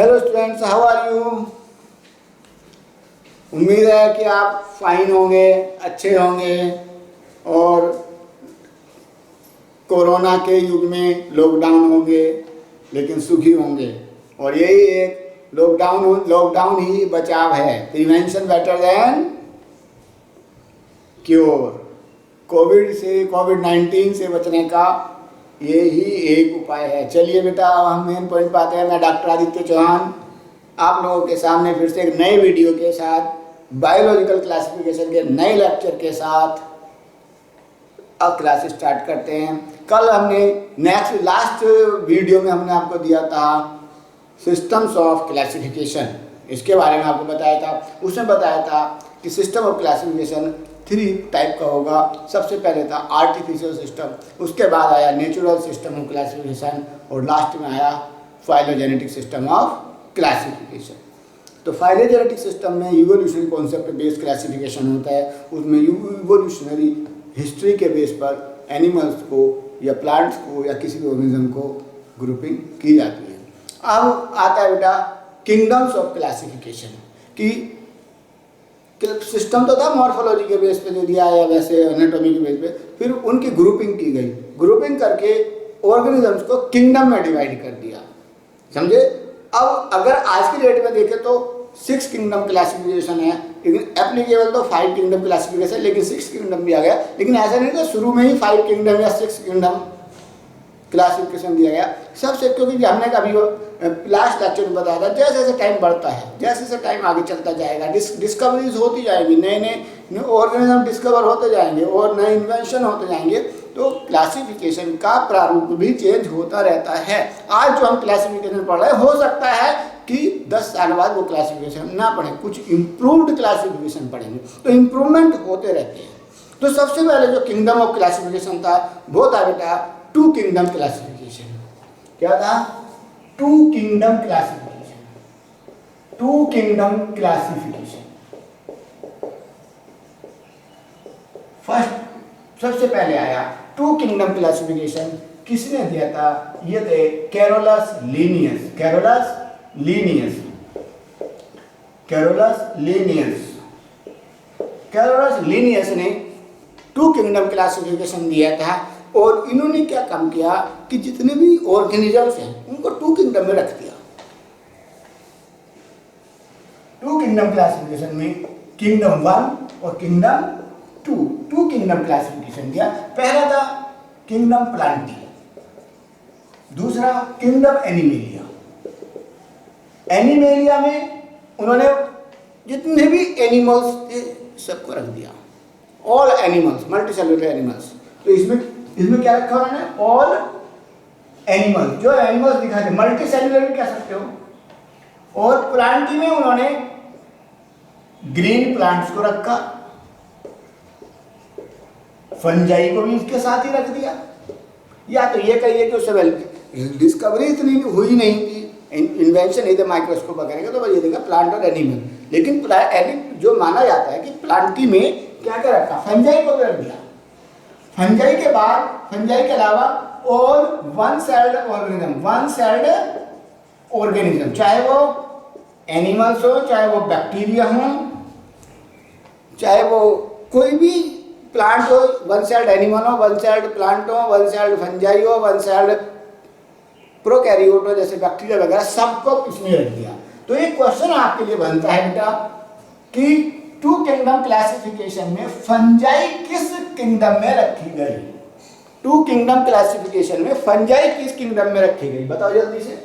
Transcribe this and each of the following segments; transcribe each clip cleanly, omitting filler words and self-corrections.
Hello students, how are you. उम्मीद है कि आप फाइन होंगे, अच्छे होंगे और कोरोना के युग में लॉकडाउन होंगे लेकिन सुखी होंगे। और यही एक लॉकडाउन ही बचाव है। Prevention better than cure. कोविड-19 से बचने का ये ही एक उपाय है। चलिए बेटा, हम मेन पॉइंट पाते हैं। मैं डॉक्टर आदित्य चौहान आप लोगों के सामने फिर से एक नए वीडियो के साथ, बायोलॉजिकल क्लासिफिकेशन के नए लेक्चर के साथ अब क्लास स्टार्ट करते हैं। कल हमने लास्ट वीडियो में हमने आपको दिया था सिस्टम्स ऑफ क्लासिफिकेशन, इसके बारे में आपको बताया था। उसमें बताया था कि सिस्टम ऑफ क्लासिफिकेशन 3 टाइप का होगा। सबसे पहले था आर्टिफिशियल सिस्टम, उसके बाद आया नेचुरल सिस्टम ऑफ क्लासिफिकेशन और लास्ट में आया फाइलोजेनेटिक सिस्टम ऑफ क्लासिफिकेशन। तो फाइलोजेनेटिक सिस्टम में इवोल्यूशनरी कॉन्सेप्ट बेस्ड क्लासिफिकेशन होता है। उसमें इवोल्यूशनरी हिस्ट्री के बेस पर एनिमल्स को या प्लांट्स को या किसी भी ऑर्गेनिज्म को ग्रुपिंग की जाती है। अब आता है बेटा किंगडम्स ऑफ क्लासिफिकेशन कि सिस्टम तो था मॉर्फोलॉजी के बेस पे जो दिया है, वैसे एनाटॉमी के बेस पे, फिर उनकी ग्रुपिंग की गई। ग्रुपिंग करके ऑर्गेनिजम्स को किंगडम में डिवाइड कर दिया, समझे। अब अगर आज की डेट में देखें तो 6 किंगडम क्लासिफिकेशन है, लेकिन एप्लीकेबल तो 5 किंगडम क्लासिफिकेशन, लेकिन 6 किंगडम भी आ गया। लेकिन ऐसा नहीं था शुरू में ही 5 किंगडम या 6 किंगडम क्लासिफिकेशन दिया गया सबसे, क्योंकि हमने कभी लास्ट लेक्चर में बताया था जैसे जैसे टाइम बढ़ता है, जैसे जैसे टाइम आगे चलता जाएगा, डिस्कवरीज होती जाएंगी, नए नए ऑर्गेनिज्म डिस्कवर होते जाएंगे और नए इन्वेंशन होते जाएंगे, तो क्लासिफिकेशन का प्रारूप भी चेंज होता रहता है। आज जो हम क्लासिफिकेशन पढ़ रहे हैं, हो सकता है कि 10 साल बाद वो क्लासिफिकेशन ना पढ़ें, कुछ इम्प्रूव्ड क्लासिफिकेशन पढ़ेंगे। तो इम्प्रूवमेंट होते रहते हैं। तो सबसे पहले जो किंगडम ऑफ क्लासिफिकेशन था वो था बेटा 2 किंगडम क्लासिफिकेशन। क्या था? 2 kingdom classification. 2 kingdom classification first सबसे पहले आया 2 किंगडम क्लासिफिकेशन। किसने दिया था? ये थे Carolus Linnaeus. Carolus Linnaeus. Carolus Linnaeus ने 2 किंगडम क्लासिफिकेशन दिया था। और इन्होंने क्या काम किया कि जितने भी ऑर्गेनिजम्स हैं उनको 2 किंगडम में रख दिया। 2 किंगडम क्लासिफिकेशन में किंगडम 1 और किंगडम 2 किंगडम क्लासिफिकेशन दिया। पहला था किंगडम प्लांटी, दूसरा किंगडम एनिमेलिया। एनिमेलिया में उन्होंने जितने भी एनिमल्स थे सबको रख दिया, ऑल एनिमल्स, मल्टीसेलुलर एनिमल्स। तो इसमें क्या रखा उन्होंने? All animals. जो एनिमल्स दिखाते मल्टीसेलुलर भी कह सकते हो। और प्लांटी में उन्होंने ग्रीन प्लांट्स को रखा, फंजाई को भी इसके साथ ही रख दिया। या तो ये कहिए कि उस समय डिस्कवरी इतनी हुई नहीं थी, इन्वेंशन नहीं थे माइक्रोस्कोप वगैरह का, तो बस ये देखा प्लांट और एनिमल। लेकिन जो माना जाता है कि प्लांटी में क्या क्या रखा? फंजाई को भी रख दिया। फंजाई के बाद, फंजाई के अलावा और वन सेल्ड ऑर्गेनिज्म, चाहे वो एनिमल्स हो, चाहे वो बैक्टीरिया हो, चाहे वो कोई भी प्लांट हो, वन सेल्ड एनिमल हो, वन सेल्ड प्लांट हो, वन सेल्ड फंजाई हो, वन सेल्ड प्रोकैरियोट हो, जैसे बैक्टीरिया वगैरह, सबको इसमें रख दिया। तो एक क्वेश्चन आपके लिए बनता है बेटा कि 2 किंगडम क्लासिफिकेशन में फंजाई किस किंगडम में रखी गई? 2 किंगडम क्लासिफिकेशन में फंजाई किस किंगडम में रखी गई? बताओ जल्दी से।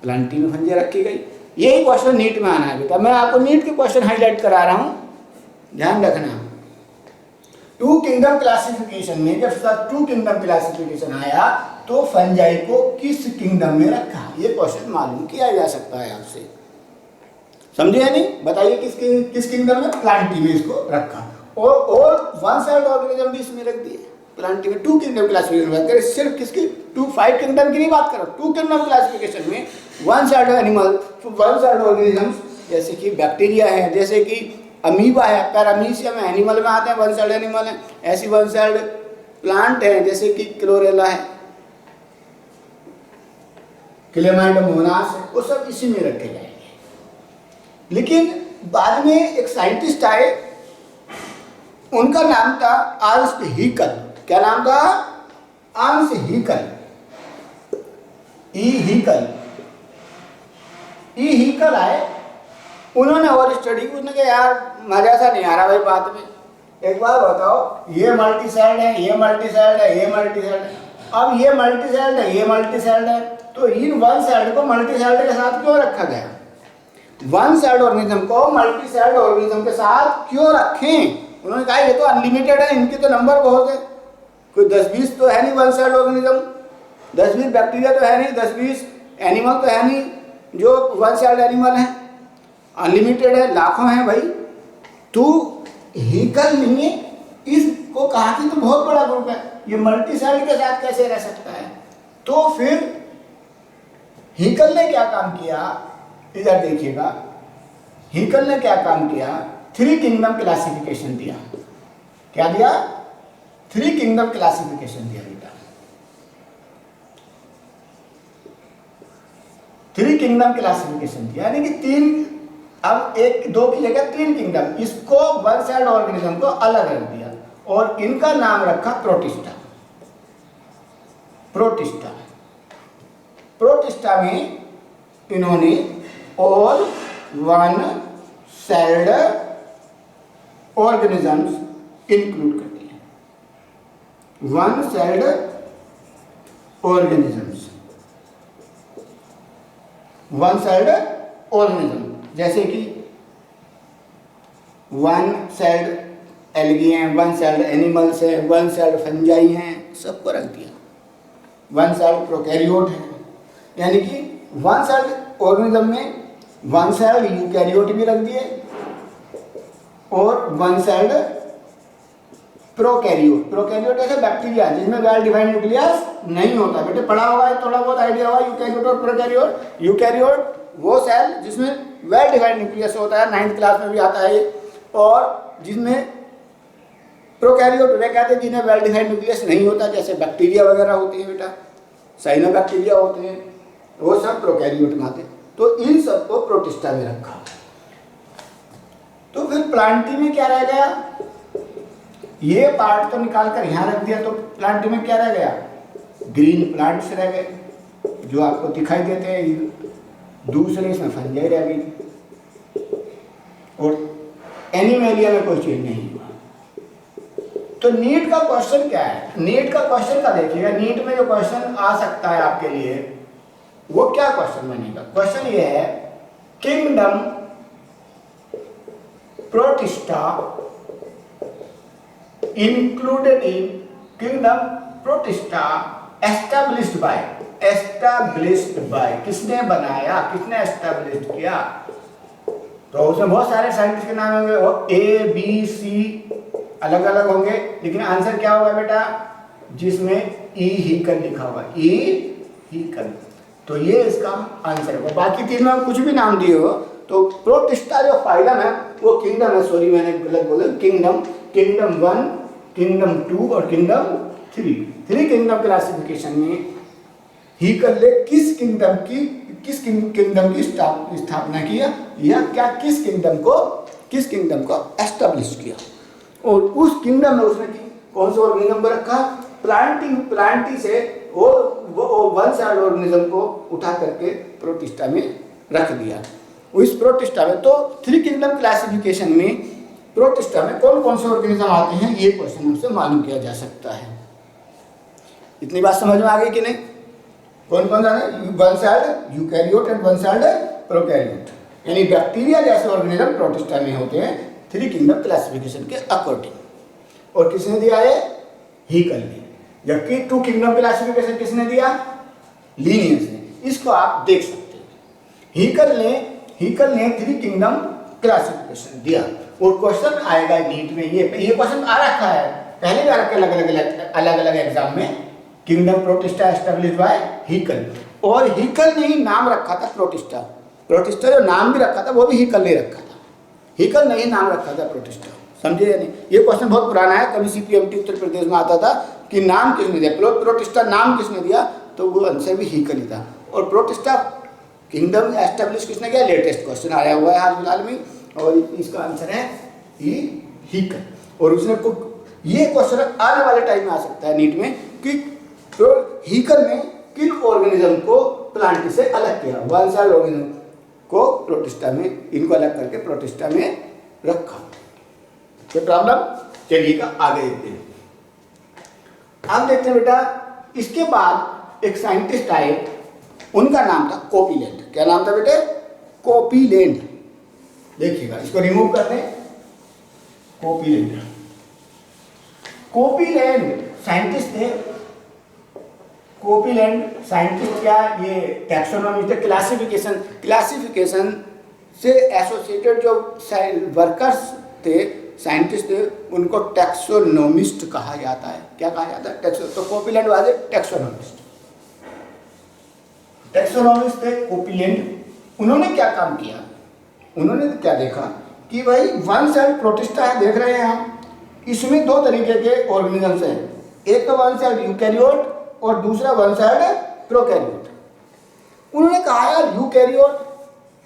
प्लांटी में फंजाई रखी गई। यही क्वेश्चन नीट में आना है बेटा। मैं आपको नीट के क्वेश्चन हाईलाइट करा रहा हूं, ध्यान रखना। 2 किंगडम क्लासिफिकेशन में जब 2 किंगडम क्लासिफिकेशन आया तो फंजाई को किस किंगडम में रखा? ये क्वेश्चन मालूम किया जा सकता है आपसे, समझे या नहीं? बताइए किस किंगडम में? प्लांटी में इसको रखा। और वन सेल्ड ऑर्गेनिज्म भी इसमें रख दिए प्लांटी में। 2 किंगडम क्लासिफिकेशन बात करें, सिर्फ किसकी? 5 किंगडम की नहीं बात करो। 2 किंगडम क्लासिफिकेशन में one sailed animal, one sailed organisms, जैसे कि बैक्टीरिया है, जैसे कि अमीबा है, पैरामीशियम है, एनिमल में आते हैं, वन सेल्ड एनिमल है। ऐसी वन सेल्ड प्लांट है जैसे कि क्लोरेला है, क्लेमाइडोमोनास है, वो सब इसी में रखे जाएंगे। लेकिन बाद में एक साइंटिस्ट आए, उनका नाम था अर्न्स्ट हीकल। क्या नाम था? अर्न्स्ट हीकल, ई हीकल आए। उन्होंने और स्टडी की, उन्होंने कहा यार मजा सा नहीं आ रहा भाई बात में, एक बार बताओ ये मल्टी सेल्ड है, ये मल्टी सेल्ड है, ये मल्टी सेल्ड है, अब ये मल्टी सेल्ड है, ये मल्टी सेल्ड है, तो इन वन सेल्ड को मल्टी सेल्ड के साथ क्यों रखा गया? वन सेल्ड ऑर्गेनिज्म को मल्टी सेल्ड ऑर्गेनिज्म के साथ क्यों रखें? उन्होंने कहा ये तो अनलिमिटेड है, इनके तो नंबर बहुत है, कोई 10-20 तो है नहीं वन सेल्ड ऑर्गेनिज्म, 10-20 बैक्टीरिया तो है नहीं, 10-20 एनिमल तो है नहीं जो वन सेल्ड एनिमल है, अनलिमिटेड है, लाखों हैं भाई। तो हीकल ने इसको कहा कि तो बहुत बड़ा ग्रुप है, ये मल्टी सेल्ड के साथ कैसे रह सकता है? तो फिर हीकल ने क्या काम किया, इधर देखिएगा, हीकल ने क्या काम किया, 3 किंगडम क्लासिफिकेशन दिया। क्या दिया? 3 किंगडम क्लासिफिकेशन दिया बेटा। 3 किंगडम क्लासिफिकेशन दिया, यानी कि 3, अब 1-2 की जगह 3 किंगडम, इसको वन सेल्ड ऑर्गेनिज्म को अलग रख दिया और इनका नाम रखा प्रोटिस्टा। प्रोटिस्टा, प्रोटिस्टा में इन्होंने और वन सेल्ड ऑर्गेनिजम्स इंक्लूड कर दिए। One sailed organisms, one celled organism, जैसे कि वन सेल्ड एल्गी हैं, वन सेल्ड एनिमल्स हैं, वन सेल्ड फंजाई हैं, सबको रख दिया। वन सेल्ड प्रोकैरियोट है, यानी कि वन सेल्ड ऑर्गेनिज्म में वन सेल्ड यूकैरियोट भी रख दिए और वन सेल्ड प्रोकैरियोट। प्रोकैरियोट ऐसे बैक्टीरिया जिसमें वेल डिफाइंड न्यूक्लियस नहीं होता, बेटे पढ़ा होगा, थोड़ा बहुत आइडिया होगा यूकैरियोट और प्रोकैरियोट। यूकैरियोट वो सेल जिसमें वेल डिफाइंड न्यूक्लियस होता है, 9th क्लास में भी आता है, और जिसमें प्रोकैरियोट वे कहते हैं जिन्हें वेल डिफाइंड न्यूक्लियस नहीं होता, जैसे बैक्टीरिया वगैरह होती है बेटा, साइनोबैक्टीरिया होते हैं, वो सब प्रोकैरियोट में आते हैं। तो इन सबको प्रोटिस्टा में रखा। तो फिर प्लांटी में क्या रह गया? ये पार्ट तो निकाल कर यहाँ रख दिया, तो प्लांटी में क्या रह गया? ग्रीन प्लांट्स रह गए जो आपको दिखाई देते हैं, दूसरे इसमें फंजाई रह गई, और एनिमेलिया में कोई चीज नहीं हुआ। तो नीट का क्वेश्चन क्या है? नीट का क्वेश्चन का देखिएगा, नीट में जो क्वेश्चन आ सकता है आपके लिए वो क्या क्वेश्चन बनेगा? क्वेश्चन ये है, kingdom protista included in kingdom protista established bye, किसने बनाया, किसने एस्टैब्लिश किया? तो उसमें बहुत सारे साइंटिस्ट के नाम होंगे, वो A-B-C अलग अलग होंगे, लेकिन आंसर क्या होगा बेटा? जिसमें ई हीकल लिखा हुआ, ई हीकल, तो ये इसका आंसर होगा। बाकी 3 में कुछ भी नाम दिए हो, तो प्रोटिस्टा जो फाइलम है वो किंगडम है, सॉरी मैंने गलत बोला, किंगडम 1, किंगडम 2 और किंगडम 3 किंगडम क्लासिफिकेशन में हीकल ने किस किंगडम की स्थापना किया, या क्या किस किंगडम को एस्टेब्लिश किया, और उस किंगडम में उसने कौन से ऑर्गेनिज्म को रखा? प्लांटी से वो वन सेल्ड ऑर्गेनिज्म को उठा करके प्रोटिस्टा में रख दिया। इस प्रोटिस्टा में तो 3 किंगडम क्लासिफिकेशन में प्रोटिस्टा में कौन कौन से ऑर्गेनिज्म आते हैं, ये क्वेश्चन हमसे मालूम किया जा सकता है। इतनी बात समझ में आ गई कि नहीं? कौन कौन सा है? One sailed eukaryote and one sailed prokaryote, यानी बैक्टीरिया जैसे ऑर्गेनिज्म प्रोटिस्टा में होते हैं 3 किंगडम क्लासिफिकेशन के अकॉर्डिंग। और किसने दिया है? हीकल ने। जबकि 2 किंगडम क्लासिफिकेशन किसने दिया? लीनियस ने। इसको आप देख सकते हैं, हीकल ने 3 किंगडम क्लासिफिकेशन दिया। और क्वेश्चन आएगा नीट में, ये क्वेश्चन आ रखा है पहले भी आ रखा है अलग अलग एग्जाम में, kingdom protista established bye Haeckel, और हीकल ने ही नाम रखा था प्रोटिस्टा जो नाम भी रखा था वो भी हीकल ने रखा था, हीकल ने ही नाम रखा था प्रोटिस्टा। समझे या नहीं? ये क्वेश्चन बहुत पुराना है, कभी CPMT उत्तर प्रदेश में आता था कि नाम किसने दिया, प्रोटिस्टा नाम किसने दिया, तो वो आंसर भी हीकल ही था। और प्रोटिस्टा किंगडम एस्टेब्लिश किसने किया? लेटेस्ट क्वेश्चन आया हुआ है हाल फिलहाल में, और इसका आंसर है हीकर। और उसने ये क्वेश्चन आने वाले टाइम में आ सकता है नीट में कि तो हीकर ने किन ऑर्गेनिज्म को प्लांट से अलग किया, वन सेल ऑर्गेनिज्म को प्रोटिस्टा में, इनको अलग करके प्रोटिस्टा में रखा। तो प्रॉब्लम चलिए आगे देखते हैं। अब देखते हैं बेटा, इसके बाद एक साइंटिस्ट आए, उनका नाम था कोपीलैंड। क्या नाम था बेटे? कोपीलैंड। देखिएगा, इसको रिमूव कर दें। कोपीलैंड, कोपीलैंड साइंटिस्ट थे। कोपीलैंड साइंटिस्ट क्या, ये टैक्सोनॉमी थे, क्लासिफिकेशन से एसोसिएटेड जो वर्कर्स थे, साइंटिस्ट थे, उनको टैक्सोनोमिस्ट कहा जाता है। क्या कहा जाता है? तो कोपीलैंड वाज ए टैक्सोनोमिस्ट। टैक्सोनोमिस्ट थे कोपीलैंड। उन्होंने क्या काम किया? उन्होंने क्या देखा कि भाई वन सेल प्रोटिस्टा है, देख रहे हैं हम, इसमें दो तरीके के ऑर्गेनिजम्स हैं, एक तो वन सेल यूकैरियोट और दूसरा वन सेल प्रोकैरियोट। उन्होंने कहा यार यूकैरियोट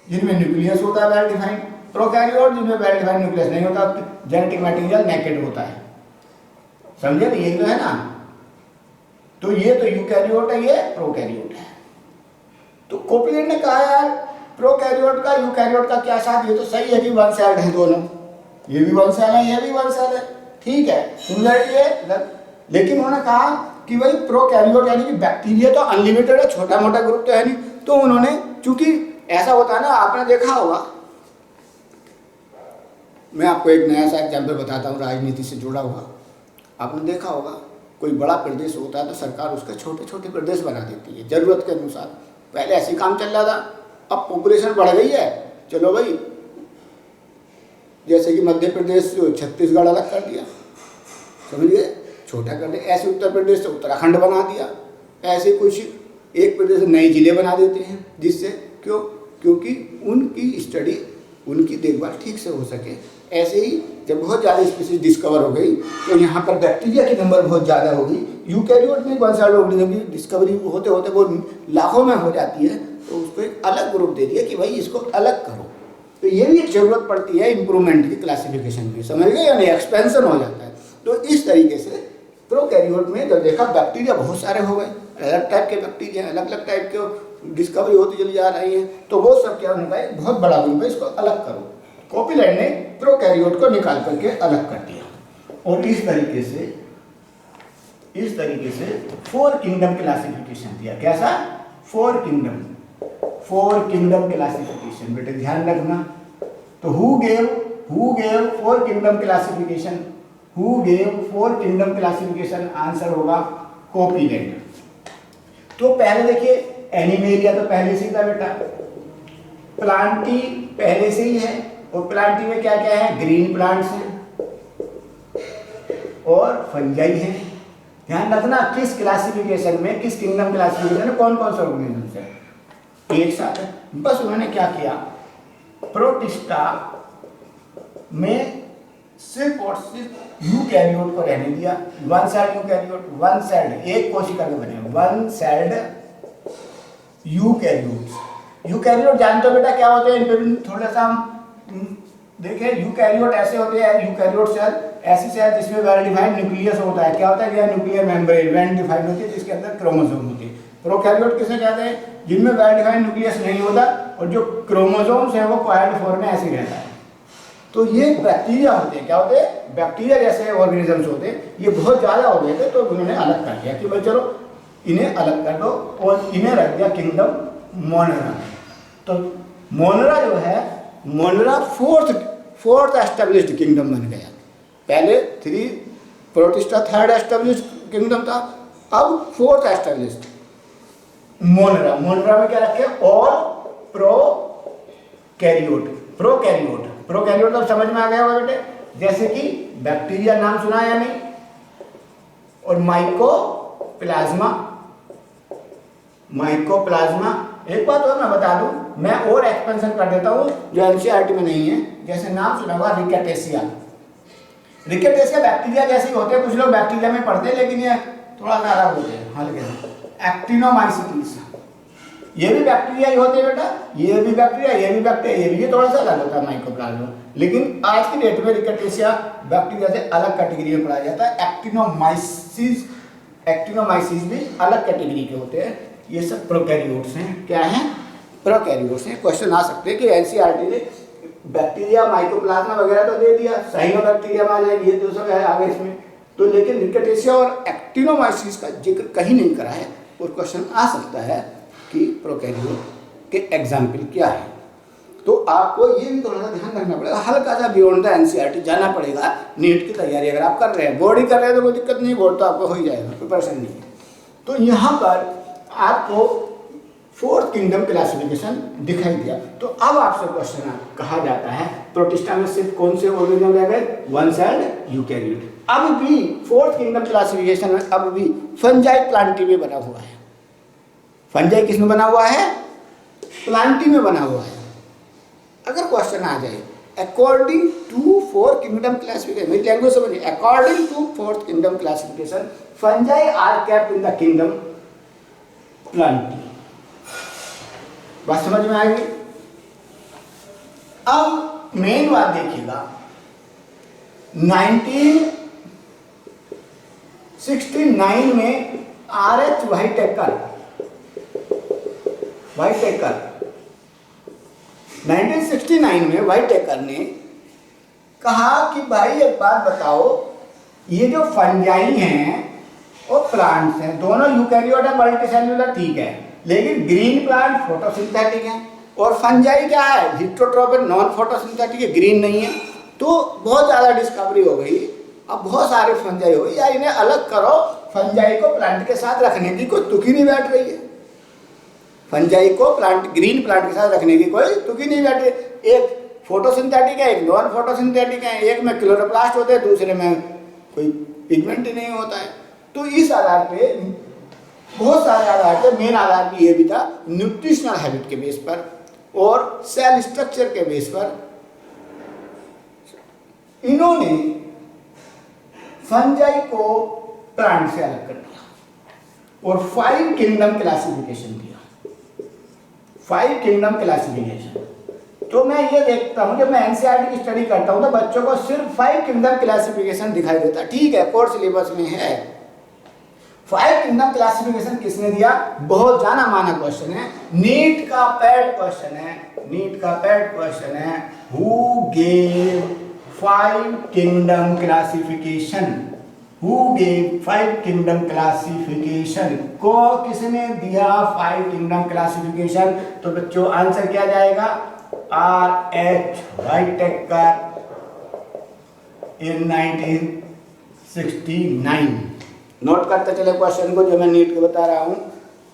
जिनमें न्यूक्लियस होता है वेल डिफाइंड, प्रोकैरियोट जिनमें वेल डिफाइंड न्यूक्लियस नहीं होता, जेनेटिक मटेरियल नेकेड होता है। समझे ना, ये तो है ना। तो ये तो यूकैरियोट है, ये प्रोकैरियोट है। तो कोपीलैंड ने कहा यार प्रोकैरियोट का यूकैरियोट का क्या साथ, ये तो सही है कि वन सेल है दोनों, ये भी वन सेल है, ये भी वन सेल है, ठीक है, सिमिलरिटी है। लेकिन उन्होंने कहा कि भाई प्रोकैरियोट यानी कि बैक्टीरिया तो अनलिमिटेड है, छोटा मोटा ग्रुप तो है नहीं। तो उन्होंने, चूंकि ऐसा होता है ना, आपने देखा होगा, मैं आपको एक नया सा एग्जाम्पल बताता हूँ राजनीति से जुड़ा हुआ। आपने देखा होगा कोई बड़ा प्रदेश होता है तो सरकार उसके छोटे छोटे प्रदेश बना देती है जरूरत के अनुसार। पहले ऐसे काम चल रहा था, अब पॉपुलेशन बढ़ गई है, चलो भाई, जैसे कि मध्य प्रदेश छत्तीसगढ़ अलग कर दिया, समझिए, छोटा कर दिया। ऐसे उत्तर प्रदेश से उत्तराखंड बना दिया, ऐसे कुछ एक प्रदेश नए जिले बना देते हैं, जिससे क्योंकि उनकी स्टडी, उनकी देखभाल ठीक से हो सके। ऐसे ही जब बहुत ज़्यादा स्पीसीज डिस्कवर हो गई तो यहाँ पर बैक्टीरिया की नंबर बहुत ज़्यादा होगी। यूकैरियोट में वन सेल ऑर्गेनिज्म की डिस्कवरी होते होते वो लाखों में हो जाती है, तो उसको एक अलग ग्रुप दे दिया कि भाई इसको अलग करो। तो ये भी एक ज़रूरत पड़ती है इम्प्रूवमेंट की क्लासिफिकेशन में, समझ गए, यानी एक्सपेंशन हो जाता है। तो इस तरीके से प्रोकैरियोट में जब देखा बैक्टीरिया बहुत सारे हो गए, अलग टाइप के बैक्टीरिया, अलग अलग टाइप के डिस्कवरी होती चली जा रही है, तो वो सब क्या होने का एक बहुत बड़ा ग्रुप है, इसको अलग करो। कोपीलैंड ने प्रोकैरियोट को निकाल करके अलग कर दिया और इस तरीके से 4 किंगडम क्लासिफिकेशन दिया। कैसा? 4 किंगडम क्लासिफिकेशन। बेटे ध्यान रखना। तो who gave 4 kingdom classification? Who gave 4 kingdom classification? Answer होगा कोपीलैंड। तो पहले देखिए, एनिमेलिया तो पहले से ही था बेटा, प्लांटी पहले से ही है, और प्लांटी में क्या क्या है? ग्रीन प्लांट्स हैं और फंजाई है। ध्यान रखना किस क्लासिफिकेशन में, किस किंगडम क्लासिफिकेशन में कौन कौन सा ऑर्गेनिजम्स है एक साथ है। बस उन्होंने क्या किया, प्रोटिस्टा में सिर्फ और सिर्फ यूकैरियोट को रहने दिया। One sailed eukaryote, one sailed एक कोशिका के बने, वन सेल्ड यूकैरियोट जानते हो बेटा क्या होते हैं? इन पे थोड़ा सा हम देखें। यूकैरियोट ऐसे होते हैं, यूकैरियोट सेल ऐसी सेल जिसमें वेल डिफाइंड न्यूक्लियस होता है। क्या होता है? यह न्यूक्लियर मेम्ब्रेन वेल डिफाइंड होती है, जिसके अंदर क्रोमोसोम होते हैं। प्रोकैरियोट किसे कहते हैं? जिनमें वेल डिफाइंड न्यूक्लियस नहीं होता और जो क्रोमोसोम्स है वो कॉइल्ड फॉर्म में ऐसे ही रहता है। तो ये बैक्टीरिया होते हैं। क्या होते हैं? बैक्टीरिया जैसे ऑर्गेनिजम्स होते हैं। ये बहुत ज़्यादा हो गए थे तो उन्होंने अलग कर दिया कि भाई चलो इन्हें अलग कर दो, और इन्हें रख दिया किंगडम मोनेरा। तो मोनेरा जो है, मोनेरा फोर्थ एस्टेब्लिश्ड किंगडम बन गया। पहले 3 प्रोटिस्टा थर्ड एस्टेब्लिश्ड किंगडम था, अब 4th एस्टेब्लिश्ड मोनेरा। मोनेरा में क्या रखे? और प्रोकैरियोट अब समझ में आ गया होगा बेटे, जैसे कि बैक्टीरिया नाम सुना या नहीं, और माइकोप्लाज्मा। एक बात और मैं बता दूं, मैं और एक्सपेंशन कर देता हूं जो एनसीईआरटी में नहीं है। जैसे नाम सुना होगा रिकेटेशिया बैक्टीरिया जैसे ही होते हैं, कुछ लोग बैक्टीरिया में पढ़ते हैं लेकिन ये थोड़ा सा अलग होते हैं, हल्के। एक्टिनोमाइसीट्स ये भी बैक्टीरिया ही होते हैं बेटा, ये भी बैक्टीरिया, ये भी बैक्टीरिया, ये भी, ये थोड़ा सा अलग होता है माइकोप्लाज्मा। लेकिन आज की डेट में रिकेटेशिया बैक्टीरिया से अलग कैटेगरी में पढ़ा जाता है। एक्टिनोमाइसिस भी अलग कैटेगरी के होते हैं। ये सब प्रोकैरियोट्स हैं। क्या हैं? प्रोकैरियोट्स हैं। क्वेश्चन आ सकते हैं कि एनसीईआरटी ने बैक्टीरिया माइकोप्लाज्मा वगैरह तो दे दिया, सही में बैक्टीरिया में आ जाएगी, ये तो सब है आगे इसमें तो, लेकिन रिकेटेशिया और एक्टिनोमाइसिस का जिक्र कहीं नहीं करा है। और क्वेश्चन आ सकता है कि प्रोकैरियोट के एग्जाम्पल क्या है। तो आपको ये भी थोड़ा सा ध्यान रखना पड़ेगा, हल्का सा बियॉन्ड द एनसीईआरटी जाना पड़ेगा। नीट की तैयारी अगर आप कर रहे हैं, बोर्ड ही कर रहे हैं तो कोई दिक्कत नहीं, बोर्ड तो आपको हो ही जाएगा, कोई परेशानी नहीं है। तो यहाँ पर आपको फोर्थ किंगडम क्लासिफिकेशन दिखाई दिया। तो अब आपसे क्वेश्चन कहा जाता है प्रोटिस्टा में सिर्फ कौन से ऑर्गेनिज्म रह गए? One sailed eukaryote. अब भी फोर्थ किंगडम क्लासिफिकेशन में अब भी फंजाई प्लांटी में बना हुआ है। फंजाई किस में बना हुआ है? प्लांटी में बना हुआ है। अगर क्वेश्चन आ जाए according to fourth kingdom classification, मेरी लैंग्वेज समझिए, according to fourth kingdom classification fungi are kept in the kingdom plantae. बात समझ में आएगी? अब मेन बात देखिएगा, 1969 में आर.एच. व्हाइटेकर 1969 में व्हाइटेकर ने कहा कि भाई एक बात बताओ, ये जो फंजाई हैं और प्लांट्स हैं, दोनों यूकैरियोट है, मल्टीसेल्युलर, ठीक है, लेकिन ग्रीन प्लांट फोटोसिंथेटिक है और फंजाई क्या है? हिस्टोट्रोपिक, नॉन फोटोसिंथेटिक है, ग्रीन नहीं है। तो बहुत ज़्यादा डिस्कवरी हो गई, अब बहुत सारे फंजाई हो गई, यार इन्हें अलग करो, फंजाई को प्लांट के साथ रखने की कोई तुक ही नहीं बैठ रही है। फंजाई को प्लांट, ग्रीन प्लांट के साथ रखने की कोई तुक ही नहीं बैठ रही। एक फोटोसिंथेटिक है, एक नॉन फोटोसिंथेटिक है, एक में क्लोरोप्लास्ट होते हैं, दूसरे में कोई पिगमेंट ही नहीं होता है। तो इस आधार पे, बहुत सारे आधार थे, मेन आधार भी ये भी था न्यूट्रिशनल हैबिट के बेस पर और सेल स्ट्रक्चर के बेस पर इन्होंने फंजाई को प्लांट से अलग कर दिया और 5 किंगडम क्लासिफिकेशन दिया। 5 किंगडम क्लासिफिकेशन। तो मैं ये देखता हूँ, जब मैं एनसीईआरटी की स्टडी करता हूँ तो बच्चों को सिर्फ 5 किंगडम क्लासिफिकेशन दिखाई देता। ठीक है, कोर्स सिलेबस में है। 5 किंगडम क्लासिफिकेशन किसने दिया? बहुत जाना माना क्वेश्चन है, नीट का पैड क्वेश्चन है, नीट का पैड क्वेश्चन है। Who gave 5 kingdom classification? Who gave 5 kingdom classification? को किसने दिया 5 किंगडम क्लासिफिकेशन? तो बच्चों आंसर क्या जाएगा? आर.एच. व्हाइटेकर इन 1969। नोट करते चले क्वेश्चन को जो मैं नीट के बता रहा हूं।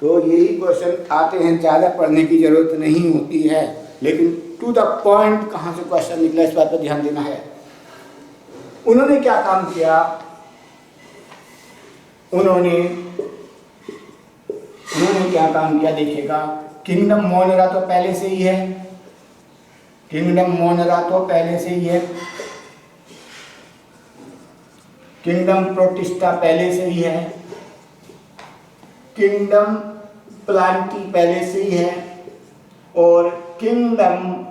तो यही क्वेश्चन आते हैं, ज़्यादा पढ़ने की जरूरत नहीं होती है, लेकिन टू द पॉइंट कहाँ से क्वेश्चन निकला इस बात पर ध्यान देना है। उन्होंने क्या काम किया? उन्होंने क्या काम किया देखिएगा। किंगडम मोनेरा तो पहले से ही है, किंगडम मोनेरा तो पहले से ही है, किंगडम प्रोटिस्टा पहले से ही है, किंगडम प्लांटी पहले से ही है और किंगडम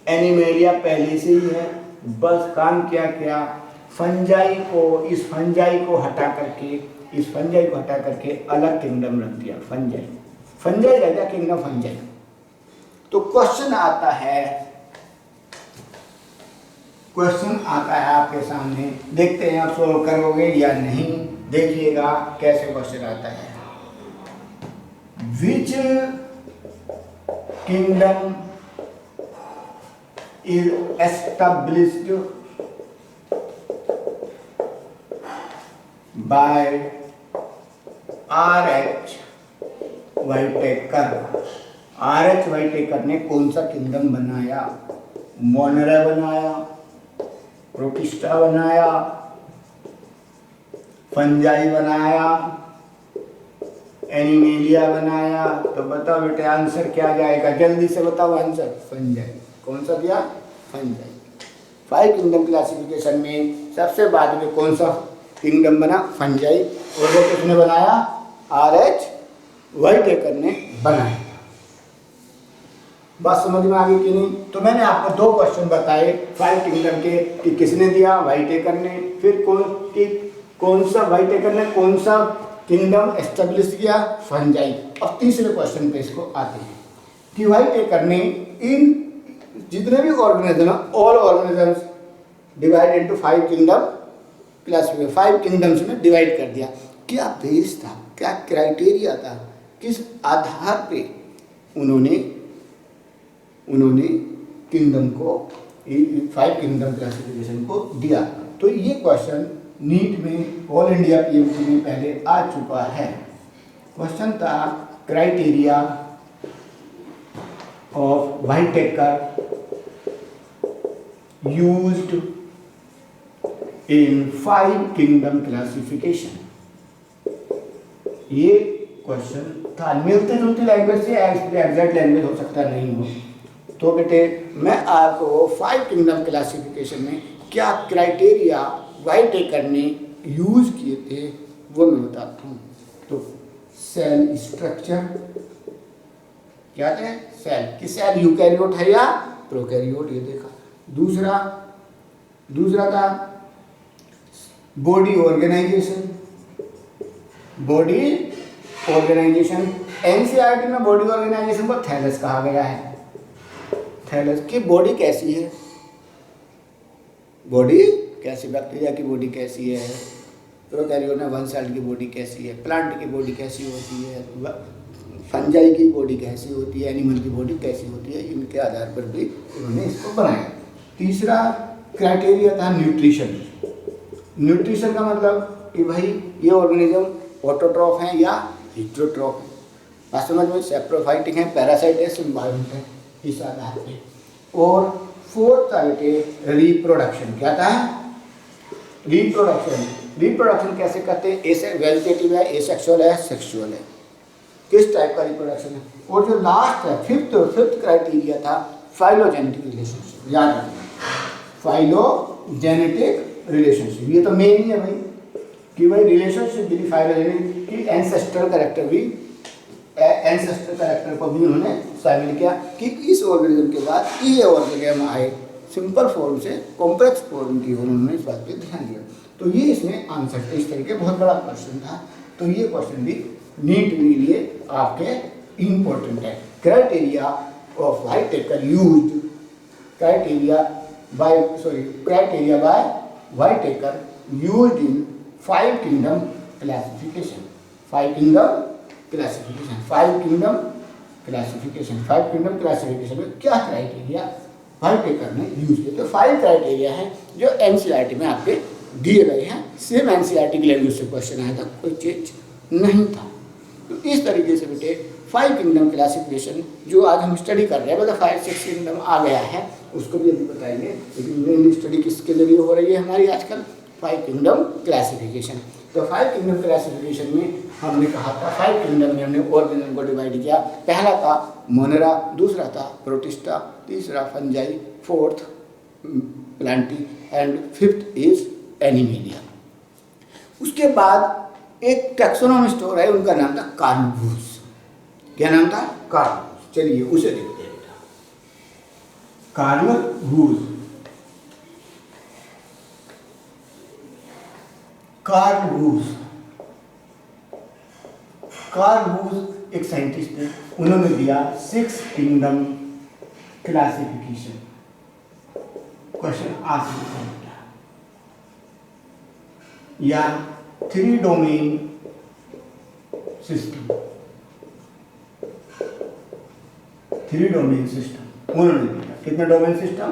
एनिमेलिया पहले से ही है। बस काम क्या किया? फंजाई को, इस फंजाई को हटा करके अलग किंगडम रख दिया। फंजाई रह गया किंगडम फंजाई। तो क्वेश्चन आता है आपके सामने, देखते हैं आप सोल्व करोगे या नहीं। देखिएगा कैसे क्वेश्चन आता है। Which kingdom is established by R H. Whittaker? R H. Whittaker ने कौन सा किंगडम बनाया? मोनेरा बनाया, प्रोटिस्टा बनाया, फंजाई बनाया, एनिमेलिया बनाया? तो बताओ बेटे आंसर क्या जाएगा? जल्दी से बताओ आंसर। फंजाई। कौन सा दिया? फंजाई। 5 किंगडम क्लासिफिकेशन में सबसे बाद में कौन सा किंगडम बना? फंजाई। और वो किसने बनाया? आर.एच. व्हाइटेकर ने बनाया। बात समझ में आ गई कि नहीं? तो मैंने आपको 2 क्वेश्चन बताए 5 किंगडम के कि किसने दिया, व्हाइटेकर ने। फिर कौन सा व्हाइटेकर ने कौन सा किंगडम एस्टेब्लिश किया, फंजाई। अब तीसरे क्वेश्चन पे इसको आते हैं कि व्हाइटेकर ने इन जितने भी organism, all organisms divide into 5 kingdom classification, 5 kingdoms में डिवाइड कर दिया। क्या बेस था, क्या क्राइटेरिया था, किस आधार पे उन्होंने किंगडम को 5 किंगडम क्लासिफिकेशन को दिया? तो ये क्वेश्चन नीट में, ऑल इंडिया पीएमसी में पहले आ चुका है। क्वेश्चन था criteria of व्हाइटेकर used in 5 kingdom classification. ये क्वेश्चन था, मिलती जुलती लैंग्वेज से, एग्जैक्ट लैंग्वेज हो सकता नहीं हो। तो बेटे मैं आपको 5 किंगडम क्लासिफिकेशन में क्या क्राइटेरिया व्हाइटेकर ने यूज किए थे वो मैं बताता हूँ। तो सेल स्ट्रक्चर, क्या थे? सेल कि सेल यूकैरियोट है या प्रोकैरियोट, ये देखा। दूसरा था बॉडी ऑर्गेनाइजेशन। एनसीईआरटी में बॉडी ऑर्गेनाइजेशन को थैलस कहा गया है। थैलस की बॉडी कैसी है, बॉडी कैसी, बैक्टीरिया की बॉडी कैसी है, प्रोकैरियोट में 1 सेल की बॉडी कैसी है, प्लांट की बॉडी कैसी होती है, फंजाई की बॉडी कैसी होती है, एनिमल की बॉडी कैसी होती है, इनके आधार पर भी उन्होंने इसको बनाया। तीसरा क्राइटेरिया था न्यूट्रिशन। न्यूट्रिशन का मतलब कि भाई ये ऑर्गेनिज्म ऑटोट्रॉफ है या हिट्रोट्रॉफ, समझ में, सेप्रोफाइटिक है, पैरासाइट है, सिम्बायोट है, इस आधार पे। और फोर्थ था बेटे रिप्रोडक्शन। क्या था? रिप्रोडक्शन कैसे करते हैं? ऐसे वेजिटेटिव है, एसेक्सुअल है, सेक्सुअल है, किस टाइप का रिप्रोडक्शन है। और जो लास्ट है फिफ्थ क्राइटेरिया था फाइलोजेनेटिक रिलेशनशिप। याद रखना, फाइलोजेनेटिक रिलेशनशिप, ये तो मेन ही है भाई कि भाई रिलेशनशिप भी फाइलोजेनेटिक की एंसेस्ट्रल कैरेक्टर को भी उन्होंने शामिल किया कि इस ऑर्गेनिज्म के बाद ये ऑर्गेनिज्म आए, सिंपल फॉर्म से कॉम्प्लेक्स फॉर्म की उन्होंने इस बात पे ध्यान दिया। तो ये इसमें आंसर था, इस तरीके बहुत बड़ा क्वेश्चन था। तो ये क्वेश्चन भी नीट के लिए आपके इम्पोर्टेंट है। Criteria of व्हाइटेकर used, criteria bye व्हाइटेकर used in 5 kingdom classification. 5 kingdom classification में क्या क्राइटेरिया व्हाइटेकर ने यूज किए? तो 5 क्राइटेरिया हैं जो एनसीईआरटी में आपके दिए गए हैं। सेम एनसीईआरटी की लैंग्वेज से क्वेश्चन आया था, कोई चेंज नहीं था। तो इस तरीके से बेटे 5 किंगडम क्लासिफिकेशन जो आज हम स्टडी कर रहे हैं, मतलब 5-6 किंगडम आ गया है, उसको भी अभी बताएंगे। लेकिन मेन स्टडी किसके जरिए हो रही है हमारी आजकल? 5 किंगडम क्लासिफिकेशन। तो 5 किंगडम क्लासिफिकेशन में हमने कहा था 5 किंगडम में हमने ऑर्गेनिज्म को डिवाइड किया। पहला था मोनेरा, दूसरा था प्रोटिस्टा, तीसरा fungi, fourth Plantae and fifth is animalia. उसके बाद एक टैक्सोनॉमी स्टोर है, उनका नाम था कार्निवोरस। क्या नाम था? कार्निवोरस। चलिए उसे देखते हैं बेटा। कार्निवोरस एक साइंटिस्ट थे, उन्होंने दिया 6 किंगडम क्लासिफिकेशन। क्वेश्चन आ सकता है या 3 डोमेन सिस्टम। 3 डोमेन सिस्टम उन्होंने दिया। कितने डोमेन सिस्टम?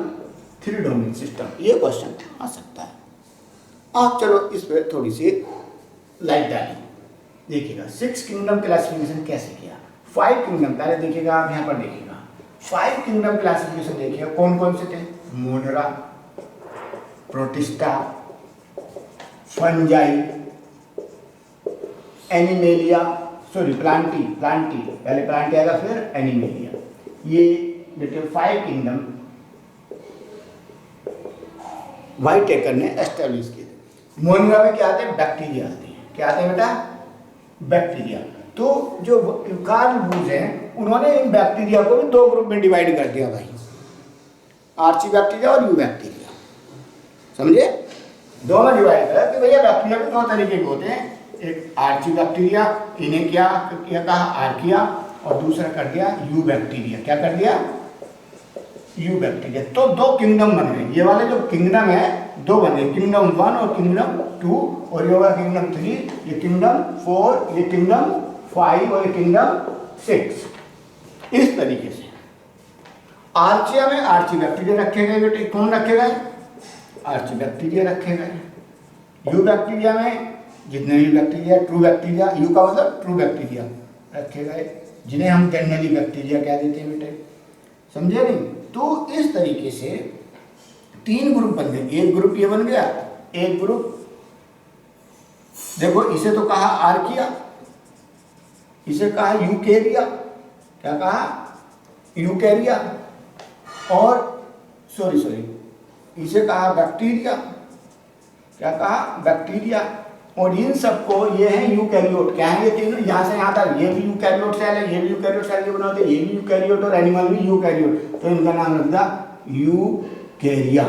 3 domain system. ये क्वेश्चन आ सकता है। आप चलो इस पर थोड़ी सी लाइट डालें। देखिएगा 6 किंगडम क्लासिफिकेशन कैसे किया। 5 किंगडम पहले देखिएगा, आप यहाँ पर देखिएगा 5 किंगडम क्लासिफिकेशन देखिएगा कौन कौन से थे? Monera, protista, fungi, animalia, sorry Plantae, पहले प्लांटी आएगा फिर एनिमेलिया। ये बेटे 5 किंगडम व्हाइटेकर ने एस्टेब्लिश किए थे। मोनेरा में क्या आते हैं? बैक्टीरिया आते हैं। क्या आते हैं बेटा? बैक्टीरिया। तो जो कार्ल बूज हैं उन्होंने इन बैक्टीरिया को भी 2 ग्रुप में डिवाइड कर दिया भाई, आर्ची बैक्टीरिया और यू बैक्टीरिया, समझे? दोनों डिवाइड है कि भैया बैक्टीरिया भी 2 तरीके के होते हैं, एक आर्ची बैक्टीरिया, इन्हें क्या कहा आर्किया, और दूसरा कर दिया यू बैक्टीरिया। क्या कर दिया? You bacteria. तो 2 किंगडम बन गए, ये वाले जो किंगडम है 2 बन गए, किंगडम 1 और किंगडम 2, और ये वाला किंगडम 3, ये किंगडम 4, ये किंगडम 5 और ये किंगडम 6। इस तरीके से आर्चिया में आर्ची बैक्टीरिया रखे गए बेटे। कौन रखे गए? आर्ची बैक्टीरिया रखे गए। यू बैक्टीरिया में जितने भी बैक्टीरिया, ट्रू बैक्टीरिया, यू का मतलब ट्रू बैक्टीरिया रखे गए, जिन्हें हम जनरली बैक्टीरिया कह देते हैं बेटे, समझे नहीं? तो इस तरीके से 3 ग्रुप बन गए। एक ग्रुप ये बन गया, एक ग्रुप देखो, इसे तो कहा आर्किया, इसे कहा यूकेरिया। क्या कहा? यूकेरिया। और सॉरी इसे कहा बैक्टीरिया। क्या कहा? बैक्टीरिया। और इन सबको ये है यूकैरियोट। क्या है ये तीनों? यहाँ से यहाँ तक, ये भी यूकैरियोट सेल है, ये भी यूकैरियोट सेल के बनाते हैं, ये भी यूकैरियोट और एनिमल भी यूकैरियोट, तो इनका नाम रख दिया यूकैरिया।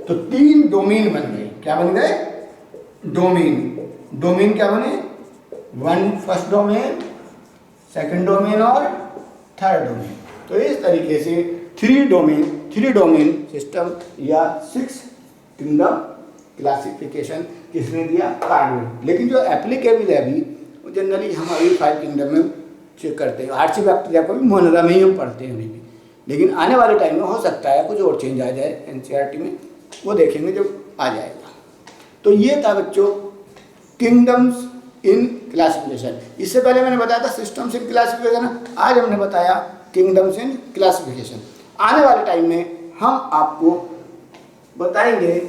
तो 3 डोमेन बन गए। क्या बन गए? डोमेन। डोमेन क्या बने? 1 फर्स्ट डोमेन, सेकंड डोमेन और थर्ड डोमेन। तो इस तरीके से 3 डोमेन सिस्टम या 6 किंगडम क्लासिफिकेशन किसने दिया? कार्ल ने। लेकिन जो एप्लीकेबल है अभी, वो जनरली हम अभी 5 किंगडम में चेक करते हैं। आर्ची बैक्टीरिया को भी मोनरा में ही हम पढ़ते हैं अभी भी, लेकिन आने वाले टाइम में हो सकता है कुछ और चेंज आ जाए एनसीईआरटी में, वो देखेंगे जब आ जाएगा। तो ये था बच्चों किंगडम्स इन क्लासिफिकेशन। इससे पहले मैंने बताया था सिस्टम्स इन क्लासिफिकेशन, आज हमने बताया किंगडम्स इन क्लासिफिकेशन। आने वाले टाइम में हम आपको बताएंगे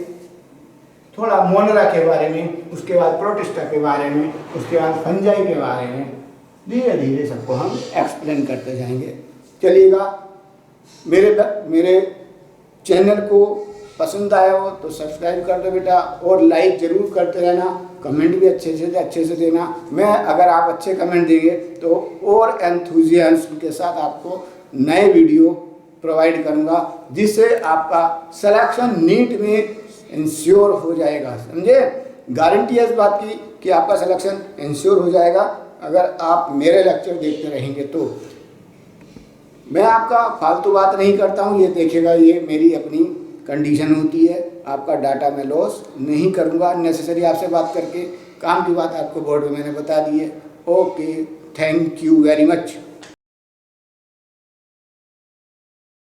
थोड़ा मोनरा के बारे में, उसके बाद प्रोटिस्टा के बारे में, उसके बाद फंजाई के बारे में, धीरे धीरे सबको हम एक्सप्लेन करते जाएंगे। चलिएगा, मेरे चैनल को पसंद आया हो तो सब्सक्राइब कर दो बेटा, और लाइक ज़रूर करते रहना, कमेंट भी अच्छे से देना। मैं अगर आप अच्छे कमेंट देंगे तो और एंथुजियाज्म के साथ आपको नए वीडियो प्रोवाइड करूंगा, जिससे आपका सिलेक्शन नीट में इंश्योर हो जाएगा। समझे? गारंटी है इस बात की कि आपका सिलेक्शन इंश्योर हो जाएगा अगर आप मेरे लेक्चर देखते रहेंगे तो। मैं आपका फालतू बात नहीं करता हूँ, ये देखेगा, ये मेरी अपनी कंडीशन होती है। आपका डाटा मैं लॉस नहीं करूँगा नेसेसरी आपसे बात करके। काम की बात आपको बोर्ड में मैंने बता दी है। Okay, thank you very much.